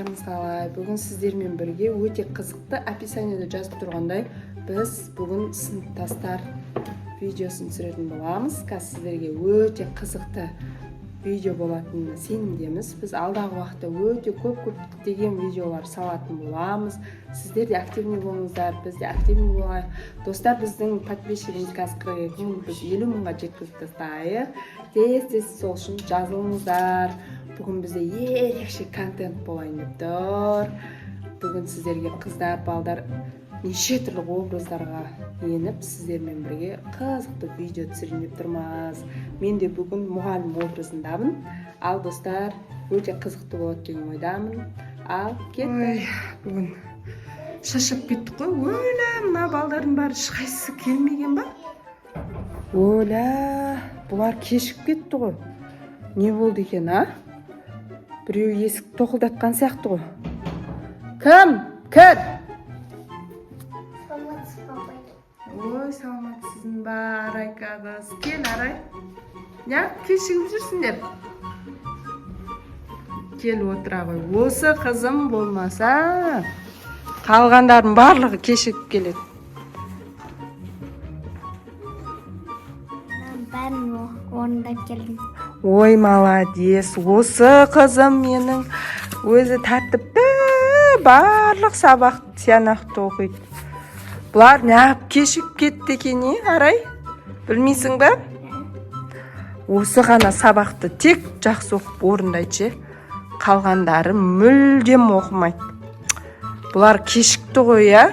Қалдарыңыз қалай? Бүгін сіздермен бірге өте қызықты описаниеде жазып тұрғандай біз бүгін сыныптастар видеосын түсіретін боламыз. Қазір сіздерге өте қызықты видео болатынына сенімдеміз. Біз алдағы уақытта өте көп деген видеолар салатын боламыз. Сіздер де активный болыңыздар, біз де активный болайық. Достар, біздің подписчигіміз қазір 42 мың, біз 50 мыңға жеткізіп тастайық. Тез сол үшін жазылыңыздар. Бүгін бізде ерекше контент болайын деп тұр. Бүгін сіздерге қыздар, балдар неше түрлі образдарға еніп, сіздермен бірге қызықты видео түсірейін деп тұрмыз. Мен де бүгін мұғалім образындамын. Ал достар, өте қызықты болады деген ойдамын. Ал кеттік. Бүгін шашып кеттік қой. Өлә, мына балдардың бәрі ешқайсысы келмеген ба? Өлә, бұлар кешіп кетті ғой. Не болды екен, а? Біреу есік тоқылдатқан сияқты ғой. Кім? Кір! Саламатсыз папай. Ой, саламатсызың ба, Арайка қыз. Кел, Арай. Не, кешігіп жүрсіңдер? Кел отыра ғой. Осы қызым болмаса, қалғандардың барлығы кешігіп келеді. Бәрін орындап келдім. Ой, молодец. Осы қызым менің өзі тәртіпті, барлық сабақ тиянақты оқиды. Бұлар неғып кешіп кетті екен, Арай? Білмейсің бе? Осы ғана сабақты тек жақсы оқып орындайды. Қалғандары мүлдем оқымайды. Бұлар кешікті ғой, я?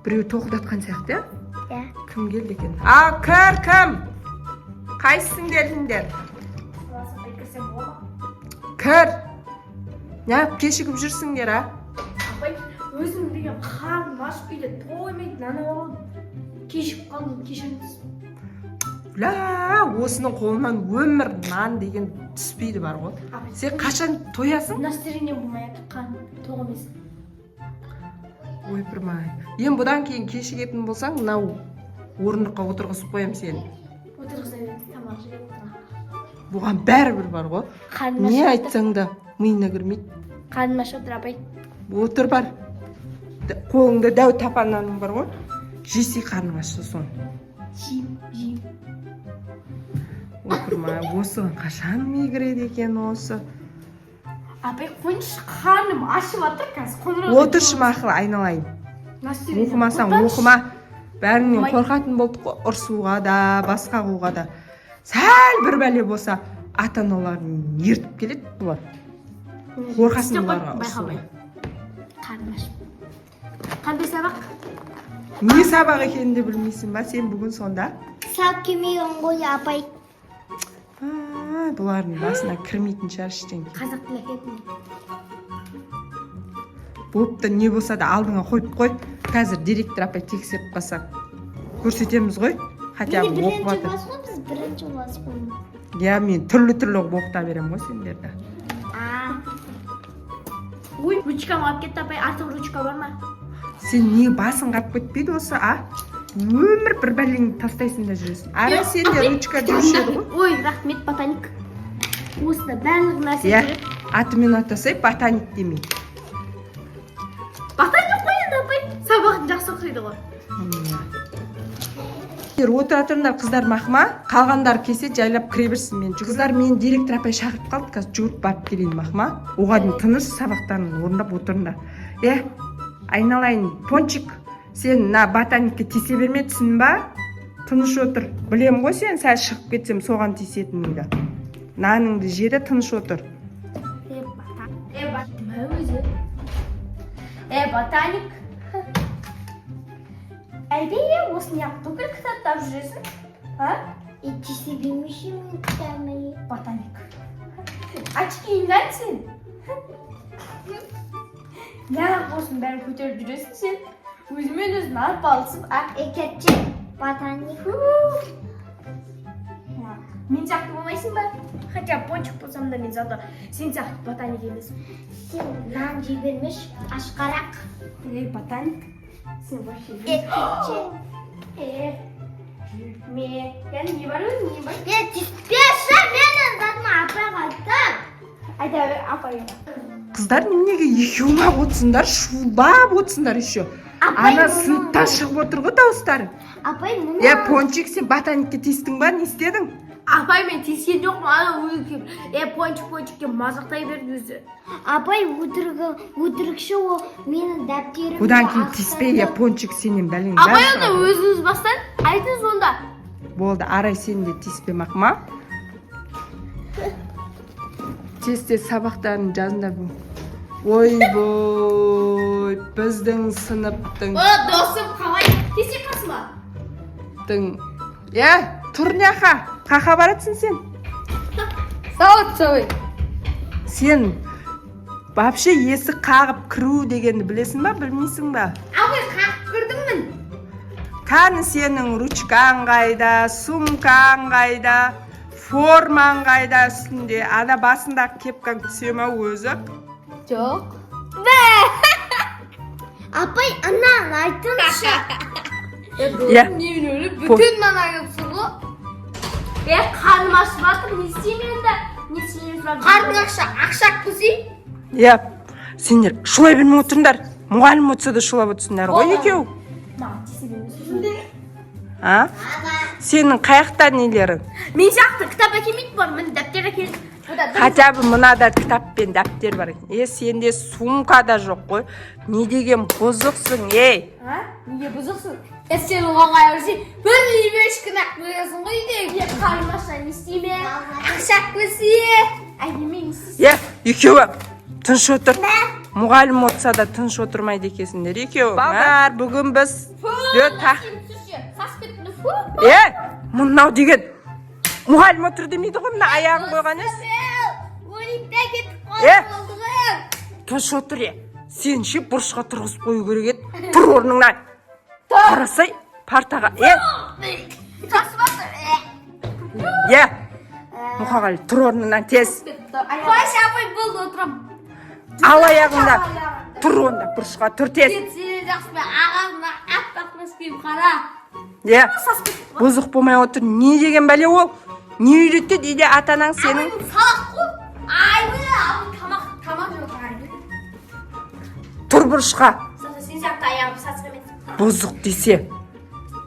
Біреу тоқылдатқан сияқты, я? Кім келді екен? Ал, кім? Қайсың келдіңдер? Кір! Неғып кешігіп жүрсіңдер, а? Апай, өзім деген қарным ашып үйде тоймайды, анау кешіп қалдым, кешіріңіз. Ля, осының қолынан өмір нан деген түспейді бар ғой. Сен қашан тоясың? Настроение болмай қарным тоқ емес. Ой, бірмай. Ең бұдан кейін кешігетін болсаң, мынау орындыққа отырғызып қоям сені. Отырғыза береді, тамақ жеп отыра. Бұған бәрібір бар ғой. Не айтсаң да миына кірмейді. Қарным ашып отыр, апай. Отыр бар. Қолыңда дәу тапаннаның бар ғой. Жесе қарның ашты соны. Жейм. Отырмай, осыған қашан мигіреді екен осы? Апай, қойыншы, қарным ашып отыр, қазір. Отыршы мақыл, айналайын. Оқымасаң оқыма. Бәрінен қорқатын болдық қой, ұрсуға да, басқа қуға да. Сәл бір бәле болса, ата-аналарын ертіп келеді бұлар. Қорқасын бұларға ұрсуға. Қарным ашып. Қандай сабақ? Не сабақ екенін де білмейсің ба, сен бүгін сонда? Сап кемейін ғой, апай. Бұлардың басына кірмейтін шығар ештеңе. Қазақ тілі кетмей. Болыпты, не болса да алдыңа қойып қой. Қазір директор апай тексеріп қалса көрсетеміз ғой. Хотя бы оқып жатыр. Біз бірінші класс қоймыз. Я, мен түрлі оқыта берем ғой сендерді. Ой, ручкам алып кетті, апай, артық ручка бар ма? Сен не басың қап кетпейді осы, а? Өмір бір бәлеңді тастайсың да жүресің. Ара сен де ручка жүруші еді ғой. Ой, рахмет, ботаник. Осында барлық нәрсе жүреді. Атымен атасай, ботаник демей. Ботаник қой енді, апай. Сабақты жақсы оқиды ғой. Отыра тұрыңдар, қыздар мақыма, қалғандар кесе жайлап кіре берсін. Мен қыздар, мен директор апай шақырып қалды, қазір жүгіріп барып келейін мақыма. Оған тыныш сабақтарын орындап отырыңдар. Айналайын, Пончик, сен на ботаникке тисе берме, түсін ба? Тыныш отыр. Білем ғой сен, сәл шығып кетсем соған тисетініңді. Наныңды жеді, тыныш отыр. Ботаник. Әлбейе, осы неғып бүкіл кітаптап жүресің? Тисе бермеші мен кітамай. Ботаник. Очкиіңнен сен. Неғып осының бәрін көтеріп жүресің сен? Өзімен өзін арпалысып, Кетші, ботаник. Мен сияқты болмайсың ба? Хотя Пончик болсам да мен зато сен сияқты ботаник емес. Сен нан жей бермеш, ашқарақ. Ботаник. Сен вообще Кетші. Жүрме. Yani не бар өзің, не бар? Тиспеші, менің затыма апайға айтып. айта бер апайға. Қыздар неменеге екеуің ақ отырсыңдар, шулап отырсыңдар еще. Ана сыныптан шығып отыр ғой дауыстары. Апай, мұны... Пончик, сен ботаникке тиістің ба, не істедің? Апай мен тиіскен жоқпын, ана өзі келіп пончикке мазақтай берді өзі. Апай, өтірікші ол менің дәптерім. Одан кейін тиіспей, Пончик, сенен бәлең бар. Апай онда өзіңіз бастан айтыңыз онда. Болды, Арай, сен де тиіспе мақма. Тез сабақтарын жазыңдар бұл. Ойбой, біздің сыныптың... Досым, қалай тиісек қасыма? Тұр няха, қақа баратсың сен? Сауыт, сауыт. Сен вообще есік қағып кіру дегенді білесің ба, білмейсің ба? Апай, қағып кірдіңмін. Кәні сенің ручкаң қайда, сумкаң қайда, формаң қайда үстінде, ана басындағы кепкаң түсе ма өзі? Жоқ. Апай, анан айтыңызшы. Немен өлі бүтін манағы сұлы. Қарным ашып жатыр, не істеймін енді? Не істеймін сұрақ? Қарның ақша көсей? Сендер шулай білмей отырыңдар. Мұғалім отырса да шулап отырсыңдар ғой екеу. Маған тисе бермесін. Сенің қаяқта нелерің? Мен сияқты кітап әкелмейді бар, мен дәптер әкелдім. Хотя бы мынада кітап пен дәптер бар. Сенде сумка да жоқ қой. Не деген бұзықсың, ей? Неге бұзықсың? Сен оған қайырсың, бір лебешкін ақ қоясың ғой үйде. Қарным ашса не істеймін? Ақша көсе. Әйнемен істейсің. Екеуі тыныш отыр. Мұғалім отырса да тыныш отырмайды екесіңдер екеуі. Балдар, бүгін біз... Мұнау деген мұғалім отыр демейді ғой, мұна аяғын қойған ес. Тыныш отыр, сен ше бұрышқа тұрғызып қою керек еді. Тұр орныңнан. Қарасай, партаға. Мұқағали, тұр орныңнан тез. Қойшы апай болды отырам. Ал аяғында. Тұр онда, бұрышқа тұр тез. Сені жақсы ағамына аппақ өспейім қара. Бұзық болмай отыр. Не деген бәле ол? Не үйретеді дейді атанаң сенің? Салақ қой. Тамақ жоқ. Тұр бұрышқа. Сен сияқты аяғым сасық емес. Бұзық десе.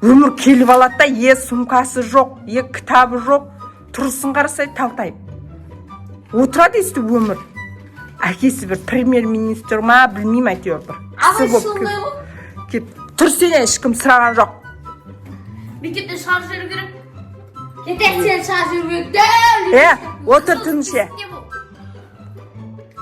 Өмір келіп алады да, сумкасы жоқ, кітабы жоқ. Тұрысын қарасай талтайып. Отырады есті өмір. Әкесі бір премьер-министр ма, білмейм әйтеуір бір. Абай шылмай ғой. Тұр сен ешкім сұраған жоқ. Мектептен шығарып жүру керек. Сен шығарып жүру керек. Отыр тыныше.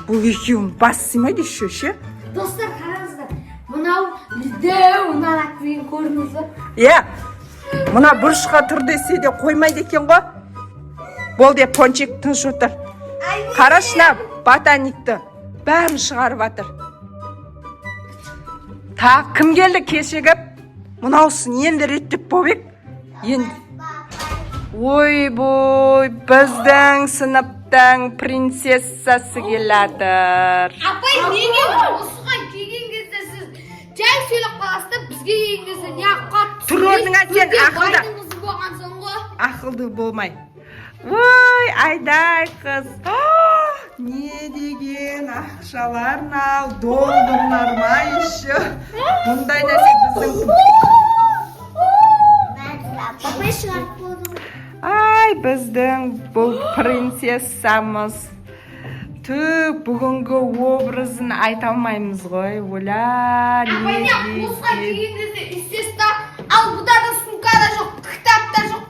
Бұл екеуің бас сыймайды ше. Достар, қараңыздар. Мынау бізде онан ақпен көрдіңіз. Мына бұрышқа тұр десе де қоймайды екен ғой. Болды, Пончик тыныш отыр. Қарашына ботаникті бәрін шығарып атыр. Тағы кім келді кешегіп? Мұнаусын енді реттеп бобек. Ой-бой, біздің сыныптың принцессасы келатыр. Апай, неге осыған келген кезде сіз жай сөйлеп қаласыз, бізге келген кезде не қатты. Тұр орныңа сен, ақылды. Байдыңыз болғансың ғой. Ақылды болмай. Ой, айдай қыз. Не деген ақшаларнау, долларлар ма еще. Бұндай нәрсе біздің... Апай шығарып болдым. Ай, біздің бұл принцессамыз. Бүгінгі образын айта алмаймыз ғой. Оля, Апай, не осыған келген кезде естесті, ал бұда да сумка да жоқ, кітап та жоқ.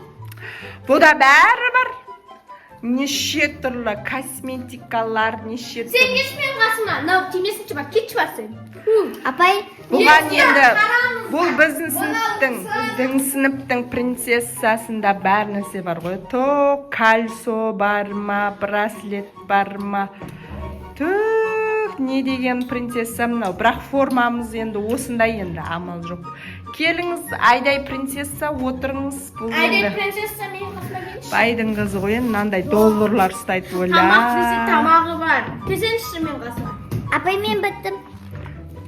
Бұда бәрі бар. Неше түрлі косметикалар, неше түрлі. Сен кешмен қасыма, нау темесінші бар, кетші бар сен. Апай, Бұған енді, бұл біздің сыныптың принцессасында бәр нәрсе бар ғой. Кальсо бар ма, браслет бар ма. Не деген принцесса мынау. Бірақ формамыз енді осындай енді амал жоқ. Келіңіз, Айдай принцесса, отырыңыз. Айдай принцесса мен қасыма келші. Байдың қызы ғой, мынандай долларлар ұстайды оля. Тамағы бар. Келсеңші мен қасыма. апай мен біттім.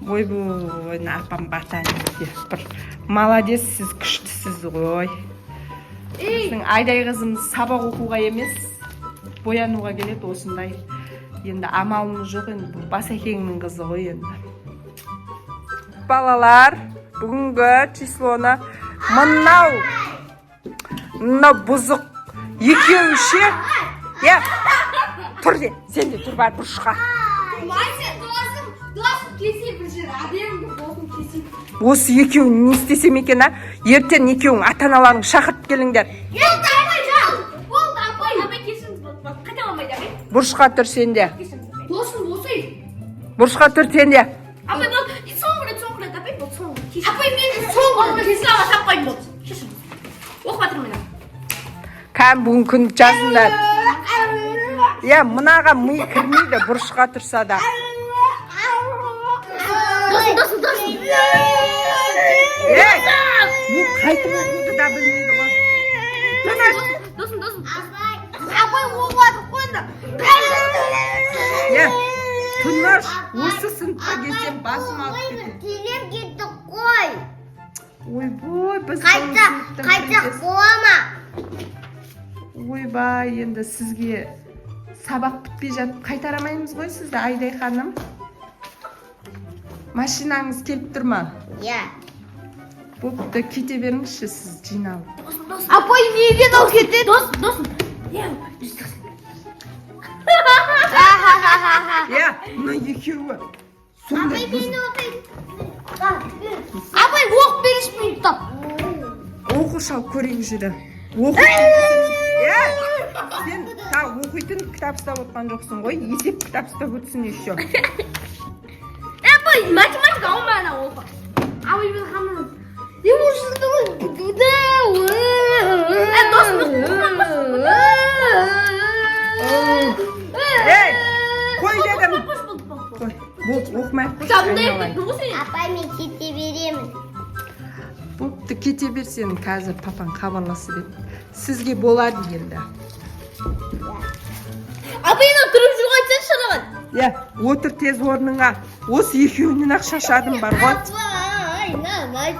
Ой, апам ботаникте. Бір молодец, сіз күштісіз ғой. Біздің Айдай қызымыз сабақ оқуға емес, боянуға келеді осындай Енді амалымыз жоқ енді бұл Басекеңнің қызы ғой енді. Балалар, бүгінгі числоны мынау бұзық екеуіше. Тұр де, сен де тұр бар бұрышқа. Досым кесе бір жер, әдемі досым кесе. Осы екеуін не істесем екен, ертең екеуің ата-аналарың шақырып келіңдер. Болды, апай кесіңіз болды. Қайталамайды, апай. Бұрышқа тұр сен де. Досым болсай. Бұрышқа тұр сен де. Апай болды, соңғы рет, апай болды, соңғы рет. Апай мен соңғы рет кесе аламын, апай болды. Кесіңіз. Оқып жатырмын мен. Кәм бүгін күн жазыңдар. Мынаға ми кірмейді бұрышқа тұрса да. Досым. Бұл қайтып оқуды да білмейді ғой. Досым. Апай оқуады қойды. Тыныш, осы сыныпқа келсем басым алып кетеді. Келем кетті қой. Ойбой, біз Қайта қояма. Ойбай, енді сізге сабақ бітпей жатып қайтарамаймыз ғой сізді, Айдай ханым. Машинаңыз келіп тұр ма? Бопты, кете беріңізші сіз жиналып. Апай неге дау кетеді? Досым. Мына екеуі. Сондай Апай оқ берішмейді тап. оқу шал көрейік жүрі. Сен оқитын кітап ұстап отқан жоқсың ғой, есеп кітап ұстап өтсін еще. Апай математика алмайына оқы. Апай мен қамын. Қой дедім. Оқымай қойшы. Апай мен кете беремін. Бопты, кете берсен, қазір папаң хабарласып еді. Сізге болады енді. Апай ена тұрып жүріп айтсаң шараған. Отыр тез орныңа. Осы екеуінен ақ шашадым бар ғой.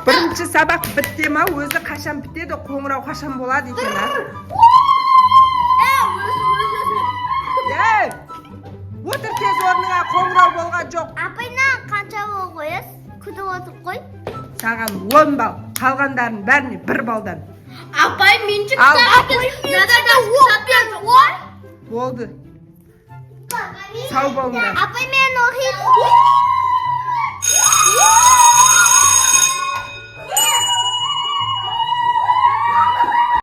Бірінші сабақ бітті ма, өзі қашан бітеді, қоңырау қашан болады екен, Отыр тез орныңа, қоңырау болған жоқ. Апайна қанша бол қоясыз? Күтіп отыр қой. Саған 10 бал, қалғандарын бәріне 1 балдан. Апай менші Болды. Сау болыңдар. Апай мен оқиды.